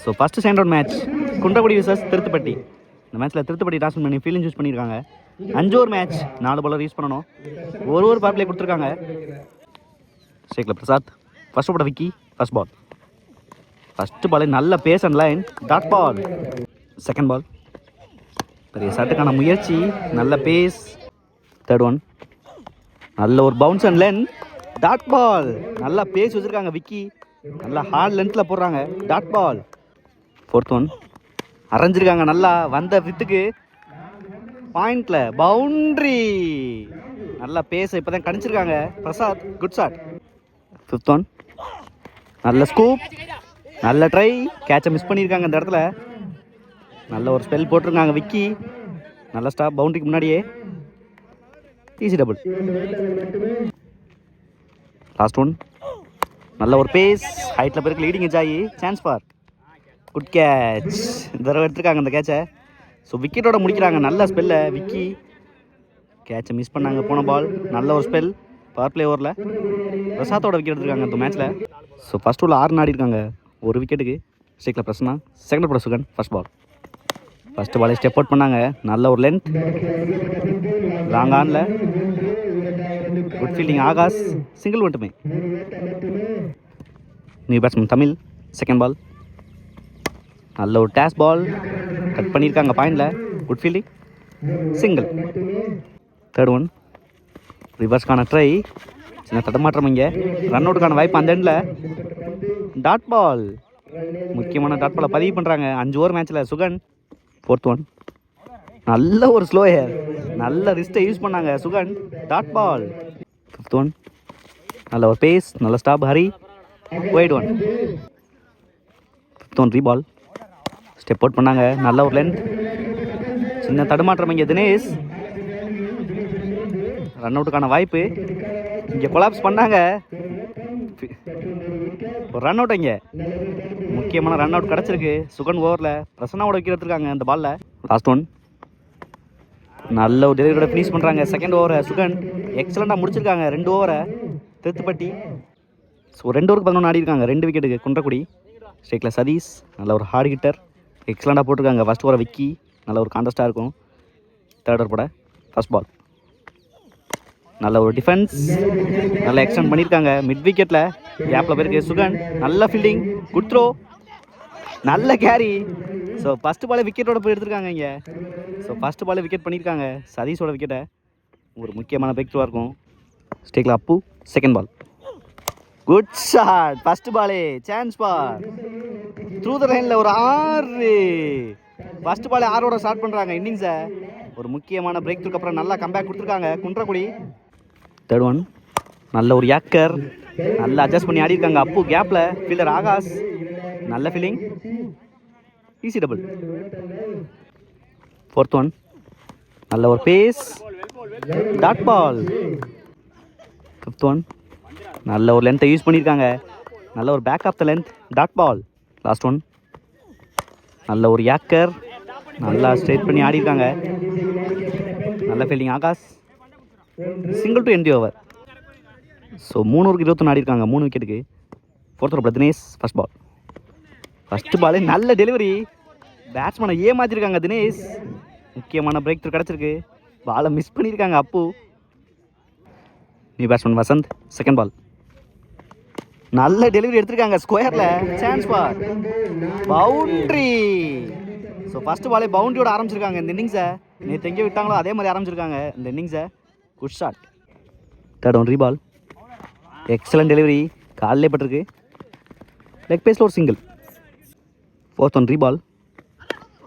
So first second round match Kundrakudi versus Thiruthuppatti. இந்த மேட்ச்சில் Thiruthuppatti toss பண்ணி ஃபீல்டிங் யூஸ் பண்ணியிருக்காங்க. 5 ஓவர் மேட்ச், 4 பாலர் யூஸ் பண்ணணும். ஒரு பவர் பிளே கொடுத்துருக்காங்க. ஷேக்ல பிரசாத் ஃபர்ஸ்ட் போட Vicky first ball. First ball நல்ல pace and line, dot ball. Second ball பெரிய ஷாட்டுக்கான முயற்சி, நல்ல பேஸ். தேர்ட் ஒன் நல்ல ஒரு bounce and length, dot ball. நல்லா பேஸ் வச்சுருக்காங்க விக்கி, நல்லா ஹார்ட் லென்த்தில் போடுறாங்க, டாட் பால். ஃபோர்த் ஒன் அரைஞ்சிருக்காங்க, நல்லா வந்த வித்துக்கு பாயிண்ட்ல பவுண்ட்ரி. நல்லா பேச இப்போ தான் கணிச்சிருக்காங்க Prasad, good shot. Fifth one நல்ல ஸ்கூப், நல்ல ட்ரை, கேட்சை மிஸ் பண்ணியிருக்காங்க இந்த இடத்துல. நல்ல ஒரு ஸ்பெல் போட்டிருக்காங்க விக்கி, நல்ல ஸ்டாப் பவுண்டரிக்கு முன்னாடியே, ஈஸி டபுள். லாஸ்ட் ஒன் நல்ல ஒரு பேஸ், ஹைட்டில் பேருக்கு லீடிங் எஜ் ஆகி சான்ஸ் ஃபார் குட் கேட்ச். இந்த தடவை எடுத்துருக்காங்க இந்த கேட்சை. ஸோ விக்கெட்டோட முடிக்கிறாங்க. நல்ல ஸ்பெல்ல விக்கி, கேட்சை மிஸ் பண்ணாங்க போன பால். நல்ல ஒரு ஸ்பெல் பவர் பிளே ஓவரில் பிரசாத்தோட விக்கெட் எடுத்துருக்காங்க இந்த மேட்ச்சில். ஸோ ஃபஸ்ட் ஓவரில் 6 ஆடிருக்காங்க, ஒரு விக்கெட்டுக்கு. ஸ்டேக்கில் பிரச்சனை. செகண்ட் போட சுகன் ஃபர்ஸ்ட் பால். ஃபஸ்ட்டு பாலே ஸ்டெப் அவுட் பண்ணாங்க, நல்ல ஒரு லென்த், லாங் ஆனில் குட் ஃபீல்டிங் ஆகாஷ், சிங்கிள் மட்டுமே. New batsman Tamil. Second ball நல்ல ஒரு டேஸ் பால், கட் பண்ணியிருக்காங்க பாயிண்டில், good fielding, single. Third one ரிவர்ஸ்க்கான ட்ரை, சின்ன தடமாற்றம். இங்கே ரன் அவுட்டுக்கான வாய்ப்பு அந்த எண்டில், டாட் பால். முக்கியமான டாட் பாலை பதிவு பண்ணுறாங்க 5 ஓவர் மேட்ச்சில் சுகன். ஃபோர்த் ஒன் நல்ல ஒரு ஸ்லோ ஹேர், நல்ல ரிஸ்ட்டை யூஸ் பண்ணாங்க Sugan, dot ball. Fifth one நல்ல ஒரு பேஸ், நல்ல stop Hari, wide one. Fifth one reball, step out பண்ணாங்க, நல்ல ஒரு லென்த், சின்ன தடுமாற்றம். இங்கே தினேஷ் ரன் அவுட்டுக்கான வாய்ப்பு, இங்கே கொலாப்ஸ் பண்ணாங்க, ஒரு ரன் அவுட். இங்கே முக்கியமான ரன் அவுட் கிடச்சிருக்கு சுகன் ஓவரில். பிரசன்னாவோட விக்கெட் எடுத்துருக்காங்க இந்த பாலில். லாஸ்ட் ஒன் நல்ல ஒரு டெலிவரியோட ஃபினிஷ் பண்ணுறாங்க செகண்ட் ஓவரை சுகன். எக்ஸலண்ட்டாக முடிச்சிருக்காங்க 2 ஓவரை திருத்துப்பட்டி. ஸோ 2 ஓவருக்கு 11 ஆடிருக்காங்க, 2 விக்கெட்டுக்கு குன்றக்குடி. ஸ்ட்ரைக்கில் சதீஷ் நல்ல ஒரு ஹார்ட் ஹிட்டர், எக்ஸலண்ட்டாக போட்டிருக்காங்க. ஃபஸ்ட் ஓவரை விக்கி, நல்ல ஒரு கான்டெஸ்ட்டாக இருக்கும். தேர்ட் ஓவர் போட ஃபஸ்ட் பால் நல்ல ஒரு டிஃபென்ஸ், நல்லா எக்ஸ்டெண்ட் பண்ணியிருக்காங்க. மிட் விக்கெட்டில் கேப்பில் போயிருக்கு சுகன், நல்ல ஃபீல்டிங், குட் த்ரோ, நல்ல கேரி. ஸோ ஃபஸ்ட்டு பாலே விக்கெட்டோட போய் எடுத்துருக்காங்க இங்கே. ஸோ ஃபஸ்ட்டு பாலே விக்கெட் பண்ணியிருக்காங்க சதீஷோட விக்கெட்டை. ஒரு முக்கியமான பிரேக் த்ரூவாக இருக்கும். ஸ்டேக்கில் Appu. Second ball good shot, first பாலே சான்ஸ் பார் த்ரூ த லைனில் ஒரு 6. ஃபஸ்ட்டு பாலே 6ஓட ஸ்டார்ட் பண்ணுறாங்க இன்னிங்ஸை. ஒரு முக்கியமான பிரேக் த்ரூக்கு அப்புறம் நல்லா கம்பேக் கொடுத்துருக்காங்க குன்றக்குடி. தேர்ட் ஒன் நல்ல ஒரு யாக்கர், நல்லா அட்ஜஸ்ட் பண்ணி ஆடிருக்காங்க அப்பு கேப்பில். ஃபீல்டர் ஆகாஷ், நல்ல feeling, easy double. Fourth one நல்ல ஒரு pace, dot ball. Fifth one நல்ல ஒரு லென்த்தை யூஸ் பண்ணியிருக்காங்க, நல்ல ஒரு back of the length, dot ball. Last one நல்ல ஒரு யாக்கர், நல்லா ஸ்ட்ரைட் பண்ணி ஆடிருக்காங்க, நல்ல fielding Akash, single to end over. So 3 ஓவருக்கு 21 ஆடிருக்காங்க, 3 விக்கெட்டுக்கு. Fourth over Dinesh first ball. First பாலே நல்ல டெலிவரி, பேட்ஸ்மேனை ஏமாற்றிருக்காங்க தினேஷ். முக்கியமான பிரேக் த்ரூ கிடச்சிருக்கு, பாலை மிஸ் பண்ணியிருக்காங்க Appu. New batsman Vasanth. Second ball நல்ல டெலிவரி எடுத்திருக்காங்க ஸ்கொயரில், chance for boundary. So first பாலே பவுண்ட்ரியோட ஆரம்பிச்சிருக்காங்க இந்த இன்னிங்ஸை. நேற்று எங்கே விட்டாங்களோ அதே மாதிரி ஆரம்பிச்சிருக்காங்க இந்த இன்னிங்ஸை. Good shot. Third one reball, excellent delivery, காலிலே பட்டிருக்கு, லெக் பேஸில் ஒரு சிங்கிள். ஃபோர்த் ஒன் ரீபால்,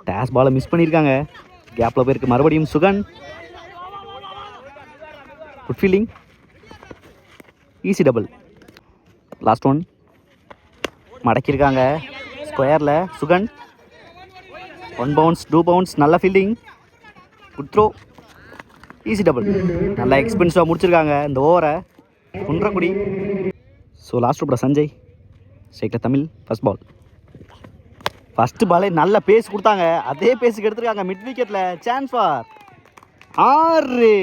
டேஸ் பாலை மிஸ் பண்ணியிருக்காங்க, கேப்பில் போயிருக்கு மறுபடியும் Sugan, good fielding, easy double. Last one மடக்கியிருக்காங்க ஸ்கொயரில் சுகன், 1 பவுன்ஸ் 2 பவுன்ஸ், நல்ல fielding, good throw, easy double. நல்லா எக்ஸ்பென்சிவாக முடிச்சிருக்காங்க இந்த ஓவரை Kundrakudi. So last over Sanjay. ஸ்ட்ரைக்கில் தமிழ் ஃபர்ஸ்ட் பால். ஃபஸ்ட்டு பாலே நல்ல பேஸ் கொடுத்தாங்க, அதே பேஸுக்கு எடுத்துருக்காங்க மிட் விக்கெட்டில், சான்ஸ் ஃபார் 6.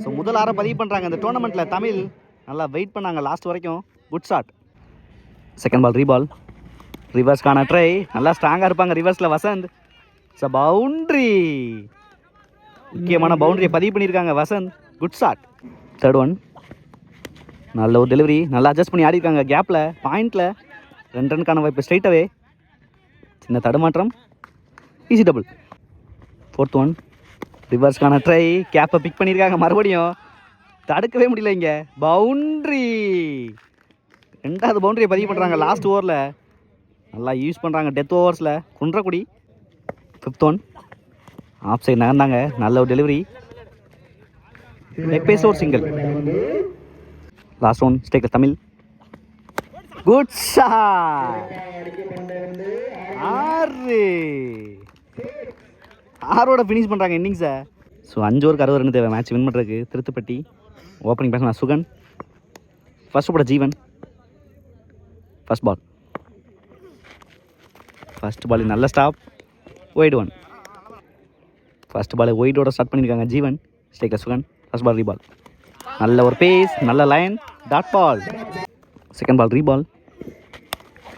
ஸோ முதல் 6 பதிவு பண்ணுறாங்க இந்த டோர்னமெண்ட்டில் தமிழ். நல்லா வெயிட் பண்ணாங்க லாஸ்ட் வரைக்கும், good shot. Second ball ரீபால், ரிவர்ஸ்க்கான try, நல்லா ஸ்ட்ராங்காக இருப்பாங்க ரிவர்ஸில் வசந்த். பவுண்ட்ரி, முக்கியமான பவுண்டரியை பதிவு பண்ணியிருக்காங்க Vasanth. Good shot. Third one, நல்ல ஒரு டெலிவரி, நல்லா அட்ஜஸ்ட் பண்ணி ஆடிருக்காங்க கேப்பில், பாயிண்டில் 2 ரன்னுக்கான வாய்ப்பு ஸ்ட்ரைட்டாகவே. சின்ன தடுமாற்றம், ஈஸி டபுள். ஃபோர்த் ஒன், ரிவர்ஸ்க்கான ட்ரை, கேப்பை பிக் பண்ணியிருக்காங்க மறுபடியும், தடுக்கவே முடியல இங்கே. பவுண்ட்ரி, 2வது பவுண்டரியை பதிவு பண்ணுறாங்க லாஸ்ட் ஓவரில், நல்லா யூஸ் பண்ணுறாங்க டெத் ஓவர்ஸில் Kundrakudi. Fifth one, off side நகர்ந்தாங்க, நல்ல ஒரு டெலிவரி, லெக் பேஸில் ஒரு single. Last one, striker Tamil. Good shot. 6 finish பண்ணுறாங்க இன்னிங்ஸை. ஸோ 5 ஓவருக்கு 60 ரன் தேவை மேட்ச் வின் பண்ணுறதுக்கு. Thiruthuppatti opening batsman Sugan, first போட ஜீவன். ஃபர்ஸ்ட் பால் நல்ல stop, wide one. First ball ஒயிட்டோட ஸ்டார்ட் பண்ணியிருக்காங்க ஜீவன். ஸ்டேக்கர் சுகன், ஃபர்ஸ்ட் பால் ரீபால், நல்ல ஒரு பேஸ், நல்ல line, dot ball. Second ball reball,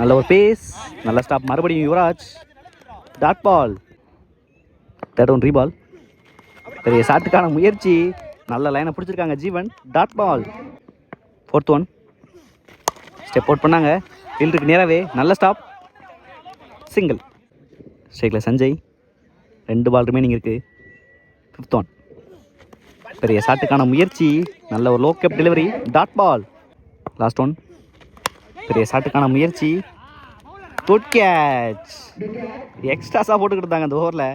நல்ல ஒரு பேஸ், நல்ல ஸ்டாப், மறுபடியும் Yuvraj, dot ball. Third one reball, பெரிய ஷாட்டுக்கான முயற்சி, நல்ல லைனை பிடிச்சிருக்காங்க Jeevan, dot ball. Fourth one, step out பண்ணாங்க ஃபீல்டுக்கு நேராகவே, நல்ல ஸ்டாப், சிங்கிள். ஸ்ட்ரைக்கில் சஞ்சய், 2 பால் ரிமைனிங் இருக்குது. ஃபிஃப்த் ஒன், பெரிய ஷாட்டுக்கான முயற்சி, நல்ல ஒரு லோ கேப் delivery, dot ball. Last one, பெரிய ஷாட்டுக்கான முயற்சி, குட் கேட்ச். எக்ஸ்ட்ராஸாக போட்டுக்கிட்டு இருந்தாங்க அந்த ஓவரில்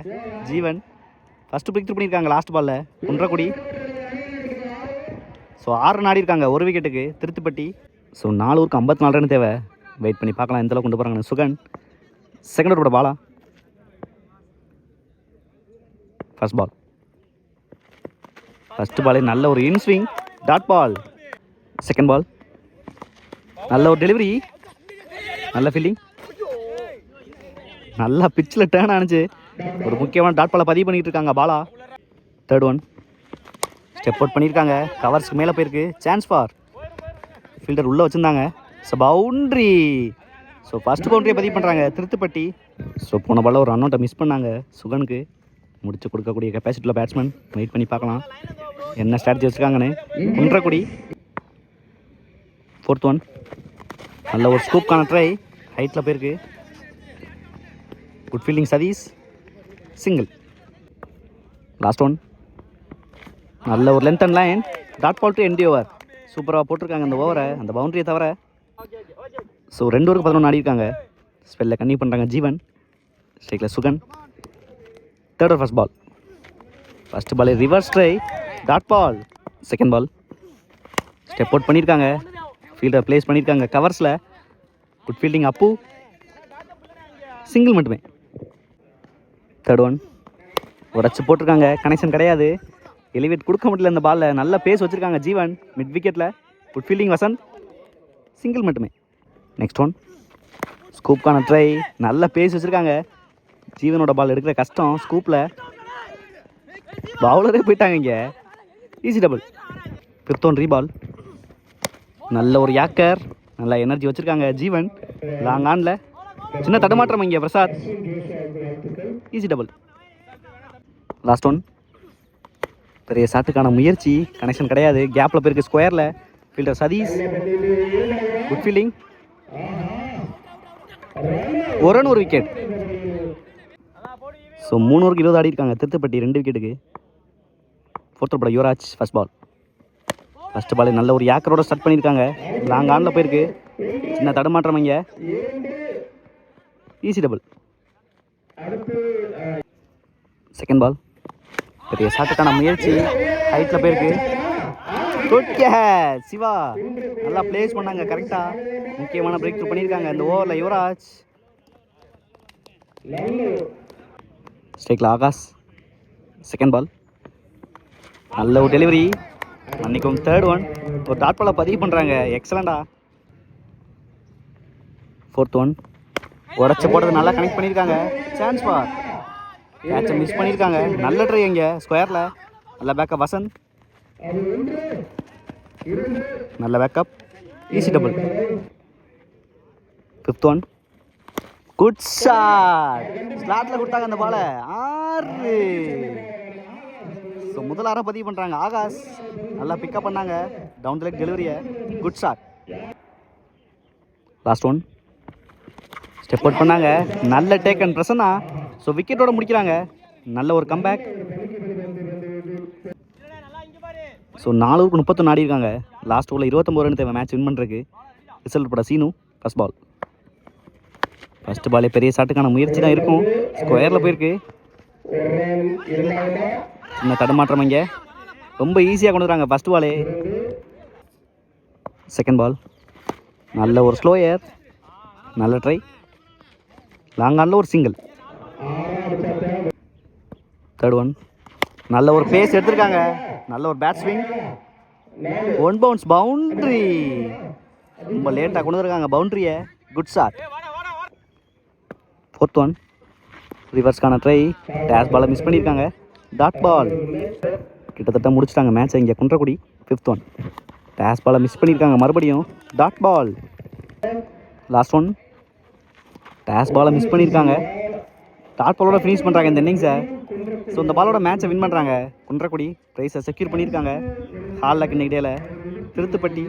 ஜீவன். ஃபஸ்ட்டு பிக் பண்ணியிருக்காங்க லாஸ்ட் பாலில் குன்றக்குடி. ஸோ 6 ரன் ஆடிருக்காங்க, 1 விக்கெட்டுக்கு திருத்துப்பட்டி. ஸோ 4 ஓவருக்கு 54 ரன் தேவை. வெயிட் பண்ணி பார்க்கலாம் எந்த அளவுக்கு கொண்டு போகிறாங்கன்னு. சுகன் செகண்ட் ஓவரோட பாலா. ஃபர்ஸ்ட் பால், ஃபர்ஸ்ட் பாலே நல்ல ஒரு inswing, dot ball. Second ball, நல்ல ஒரு டெலிவரி, நல்ல ஃபீல்டிங், நல்லா பிச்சில் டேர்ன் ஆனிச்சு, ஒரு முக்கியமான டாட் பாலை பதிவு பண்ணிட்டு இருக்காங்க Bala. Third one, step out பண்ணியிருக்காங்க, கவர்ஸ்க்கு மேலே போயிருக்கு, சான்ஸ் ஃபார் ஃபீல்டர் உள்ளே வச்சுருந்தாங்க. So boundary. ஸோ ஃபஸ்ட் பவுண்ட்ரியை பதிவு பண்ணுறாங்க திருத்துப்பட்டி. ஸோ போன பாலில் ஒரு ரன் அவுட்டை மிஸ் பண்ணாங்க சுகனுக்கு. முடிச்சு கொடுக்கக்கூடிய கெப்பாசிட்டியில் பேட்ஸ்மேன். வெயிட் பண்ணி பார்க்கலாம் என்ன ஸ்ட்ராட்டஜி வச்சுருக்காங்கன்னு. குன்றக்குடி. ஃபோர்த் ஒன், நல்ல ஒரு ஸ்கூப்கான ட்ரை, ஹைட்டில் போயிருக்கு, good fielding Sathish, single. Last one, நல்ல ஒரு length and line, dot ball to end over. சூப்பராக போட்டிருக்காங்க அந்த ஓவரை, அந்த பவுண்டரியை தவிர. ஸோ 2 ஓவருக்கு 11 ஆடிருக்காங்க. ஸ்பெல்லில் கன்னியூ பண்ணுறாங்க ஜீவன். ஸ்ட்ரைக்கில் Sugan. Third over first ball, first ball reverse try, dot ball. Second ball, step out பண்ணியிருக்காங்க, ஃபீல்டர் பிளேஸ் பண்ணியிருக்காங்க கவர்ஸில், குட் ஃபீல்டிங் அப்பு, சிங்கிள் மட்டுமே. தேர்ட் ஒன், உடச்சி போட்டிருக்காங்க, கனெக்ஷன் கிடையாது, எலிவேட் கொடுக்க முடியல இந்த பாலில். நல்ல பேஸ் வச்சுருக்காங்க ஜீவன் மிட் விக்கெட்டில், குட் ஃபீல்டிங் வசந்த், சிங்கிள் மட்டுமே. நெக்ஸ்ட் ஒன், ஸ்கூப்கான ட்ரை, நல்ல பேஸ் வச்சுருக்காங்க. ஜீவனோட பால் எடுக்கிற கஷ்டம் ஸ்கூப்பில், பவுலரே போயிட்டாங்க இங்கே, easy double. Fifth one reball, நல்ல ஒரு யாக்கர், நல்ல எனர்ஜி வச்சுருக்காங்க ஜீவன், லாங் ஆனில், சின்ன தடுமாற்றம் இங்கே Prasad, easy double. Last one, பெரிய ஷாட்டுக்கான முயற்சி, கனெக்ஷன் கிடையாது, கேப்பில் போயிருக்கு ஸ்கொயரில், ஃபீல்டர் சதீஷ், குட் ஃபீல்டிங், ஒரு ரன் ஒரு விக்கெட். ஸோ 3 ஓவருக்கு 20 ஆடி இருக்காங்க திருத்துப்பட்டி 2 விக்கெட்டுக்கு. ஃபோர்த் பட Yuvraj first ball, first ball நல்ல ஒரு யாக்கரோட ஸ்டார்ட் பண்ணியிருக்காங்க, லாங் ஆனில் போயிருக்கு, சின்ன தடுமாற்றம் இங்கே, ஈஸி டபுள். செகண்ட் பால், பெரிய ஷாட்டுக்கான முயற்சி, ஹைட்டில் போயிருக்கு, குட் கேட்ச் சிவா, நல்லா பிளேஸ் பண்ணாங்க கரெக்டாக, முக்கியமான பிரேக் த்ரூ பண்ணியிருக்காங்க இந்த ஓவரில் யுவராஜ். ஸ்ட்ரைக்கில் ஆகாஷ். செகண்ட் பால், நல்ல ஒரு டெலிவரி, அன்றைக்கும் தேர்ட் ஒன், ஒரு டாட் பாலை பதிவு பண்ணுறாங்க, எக்ஸலண்டா. ஃபோர்த் ஒன், உடச்சி போடுறது நல்லா கனெக்ட் பண்ணியிருக்காங்க, சான்ஸ் ஃபார், கேட்சை மிஸ் பண்ணியிருக்காங்க, நல்ல ட்ரை இங்கே ஸ்கொயரில், நல்ல பேக்கப் வசந்த், நல்ல backup, easy double. Fifth one, good shot. ஸ்லாட்டில் கொடுத்தாங்க அந்த பாலை. 6. ஸோ முதல் 6 பதிவு பண்ணுறாங்க. ஆகாஷ் நல்லா பிக்கப் பண்ணாங்க டவுன் த லெக் டெலிவரியை. Good shot. Last one. Step out பண்ணாங்க. நல்ல டேக் அண்ட் பிரசன்னா. ஸோ விக்கெட்டோட முடிக்கிறாங்க. நல்ல ஒரு கம்பேக். ஸோ 4-31 ஆடி இருக்காங்க. லாஸ்ட் ஓவரில் 29 ரன் தேவை மேட்ச் வின் பண்ணுறதுக்கு. ரிசல்ட் பட சீனு ஃபர்ஸ்ட் பால். ஃபர்ஸ்ட் பாலே பெரிய ஷாட்டுக்கான முயற்சி தான் இருக்கும். ஸ்கொயரில் போயிருக்கு. சின்ன தடுமாற்றம் இங்கே. ரொம்ப ஈஸியாக கொண்டு வராங்க ஃபர்ஸ்ட் பாலே. Second ball. நல்ல ஒரு ஸ்லோயர். நல்ல ட்ரை. லாங் ஆனில் ஒரு சிங்கிள். Third one. நல்ல ஒரு பேஸ் எடுத்திருக்காங்க. நல்ல ஒரு bat swing. One bounce boundary. ரொம்ப லேட்டாக கொண்டு வந்திருக்காங்க பவுண்ட்ரியை. Good shot. Fourth one. ரிவர்ஸ்க்கான ட்ரை. டேஷ் பாலை மிஸ் பண்ணியிருக்காங்க. Dot ball. கிட்டத்தட்ட முடிச்சிட்டாங்க மேட்சை இங்கே குன்றக்குடி. Fifth one. டேஷ் பாலை மிஸ் பண்ணியிருக்காங்க மறுபடியும். Dot ball. Last one. டேஷ் பாலை மிஸ் பண்ணியிருக்காங்க. டாட் பாலோட ஃபினிஷ் பண்ணுறாங்க இந்த இன்னிங்ஸை. ஸோ இந்த பாலோட மேட்சை வின் பண்ணுறாங்க. குன்றக்குடி ப்ரைஸை செக்யூர் பண்ணியிருக்காங்க. ஹால் லக் இன்னைக்கு டேல திருத்துப்பட்டி